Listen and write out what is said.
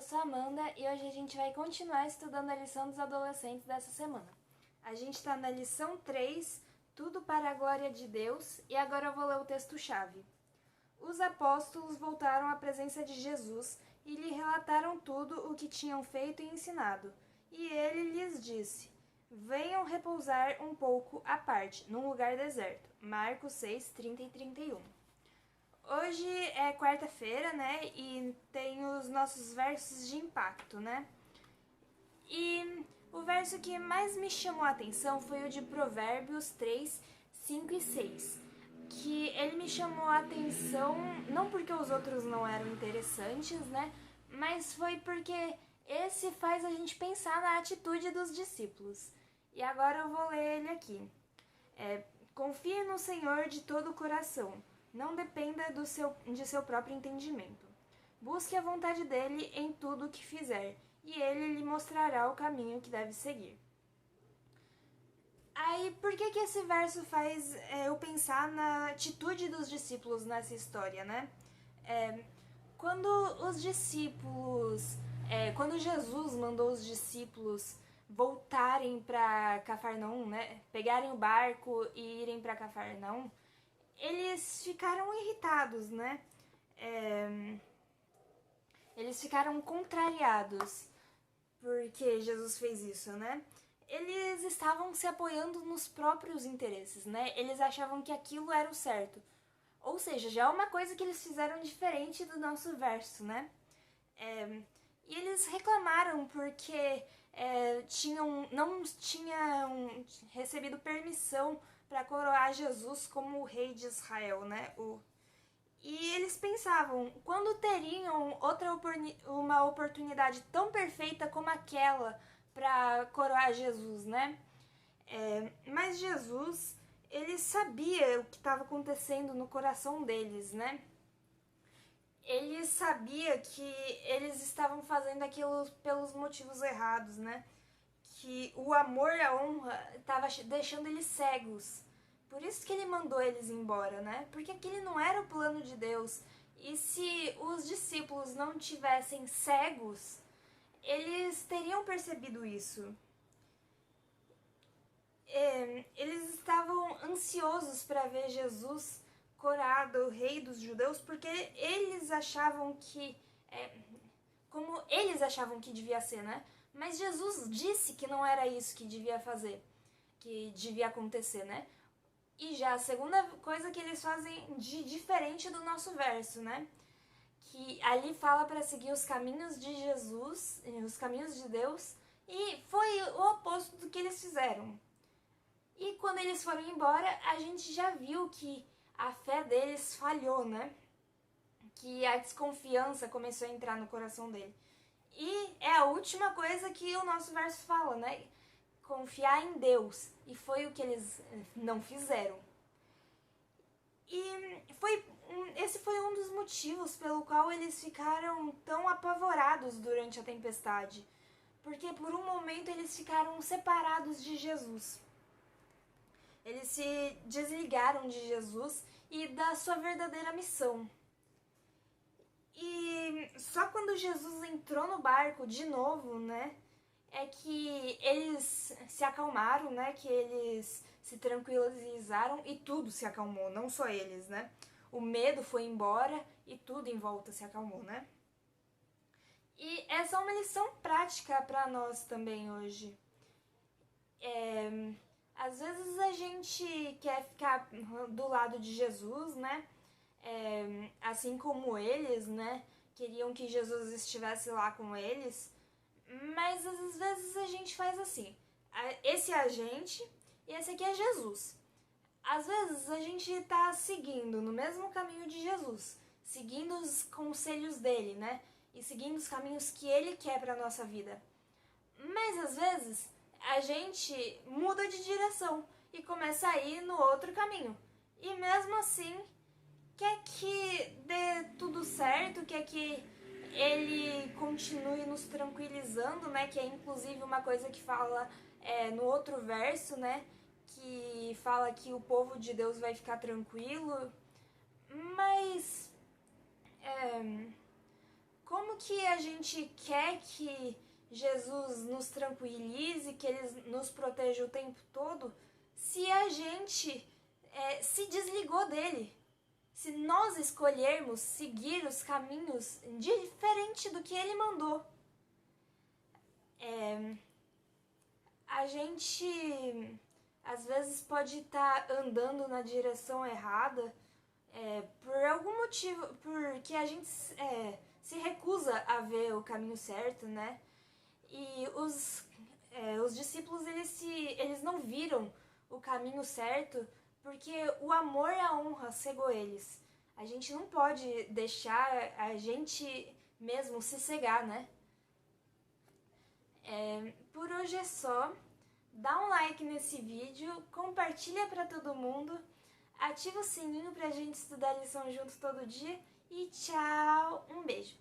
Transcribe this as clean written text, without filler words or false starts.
eu sou a Amanda e hoje a gente vai continuar estudando a lição dos adolescentes dessa semana. A gente está na lição 3, Tudo para a Glória de Deus, e agora eu vou ler o texto-chave. Os apóstolos voltaram à presença de Jesus e lhe relataram tudo o que tinham feito e ensinado. E ele lhes disse: venham repousar um pouco à parte, num lugar deserto. Marcos 6, 30 e 31. Hoje é quarta-feira, né? E tem os nossos versos de impacto, né? E o verso que mais me chamou a atenção foi o de Provérbios 3, 5 e 6. Que ele me chamou a atenção não porque os outros não eram interessantes, né? Mas foi porque esse faz a gente pensar na atitude dos discípulos. E agora eu vou ler ele aqui. Confie no Senhor de todo o coração. Não dependa de seu próprio entendimento. Busque a vontade dele em tudo o que fizer, e ele lhe mostrará o caminho que deve seguir. Aí, por que esse verso faz eu pensar na atitude dos discípulos nessa história, né? Quando os discípulos, quando Jesus mandou os discípulos voltarem para Cafarnaum, né? Pegarem o barco e irem para Cafarnaum, eles ficaram irritados, né? Eles ficaram contrariados porque Jesus fez isso, né? Eles estavam se apoiando nos próprios interesses, né? Eles achavam que aquilo era o certo. Ou seja, já é uma coisa que eles fizeram diferente do nosso verso, né? E eles reclamaram porque não tinham recebido permissão para coroar Jesus como o rei de Israel, né? E eles pensavam, quando teriam uma oportunidade tão perfeita como aquela para coroar Jesus, né? Mas Jesus, ele sabia o que estava acontecendo no coração deles, né? Ele sabia que eles estavam fazendo aquilo pelos motivos errados, né? Que o amor e a honra estava deixando eles cegos. Por isso que ele mandou eles embora, né? Porque aquele não era o plano de Deus. E se os discípulos não tivessem cegos, eles teriam percebido isso. Eles estavam ansiosos para ver Jesus coroado, rei dos judeus, porque eles achavam que... como eles achavam que devia ser, né? Mas Jesus disse que não era isso que devia fazer, que devia acontecer, né? E já a segunda coisa que eles fazem de diferente do nosso verso, né? Que ali fala para seguir os caminhos de Jesus, os caminhos de Deus, e foi o oposto do que eles fizeram. E quando eles foram embora, a gente já viu que a fé deles falhou, né? Que a desconfiança começou a entrar no coração dele. E é a última coisa que o nosso verso fala, né? Confiar em Deus. E foi o que eles não fizeram. E esse foi um dos motivos pelo qual eles ficaram tão apavorados durante a tempestade. Porque por um momento eles ficaram separados de Jesus. Eles se desligaram de Jesus e da sua verdadeira missão. E só quando Jesus entrou no barco de novo, né, é que eles se acalmaram, né, que eles se tranquilizaram e tudo se acalmou, não só eles, né. O medo foi embora e tudo em volta se acalmou, né. E essa é uma lição prática para nós também hoje. Às vezes a gente quer ficar do lado de Jesus, né? Assim como eles, né? Queriam que Jesus estivesse lá com eles. Mas às vezes a gente faz assim. Esse é a gente e esse aqui é Jesus. Às vezes a gente tá seguindo no mesmo caminho de Jesus. Seguindo os conselhos dele, né? E seguindo os caminhos que ele quer pra nossa vida. Mas às vezes a gente muda de direção e começa a ir no outro caminho. E mesmo assim, quer que dê tudo certo, quer que ele continue nos tranquilizando, né? Que é inclusive uma coisa que fala no outro verso, né? Que fala que o povo de Deus vai ficar tranquilo. Mas como como que a gente quer que Jesus nos tranquilize, que Ele nos proteja o tempo todo, se a gente se desligou dele? Se nós escolhermos seguir os caminhos diferente do que Ele mandou. A gente às vezes pode estar andando na direção errada por algum motivo, porque a gente se recusa a ver o caminho certo, né? E os discípulos, eles não viram o caminho certo porque o amor e a honra cegou eles. A gente não pode deixar a gente mesmo se cegar, né? Por hoje é só. Dá um like nesse vídeo, compartilha pra todo mundo, ativa o sininho pra gente estudar lição juntos todo dia e tchau! Um beijo!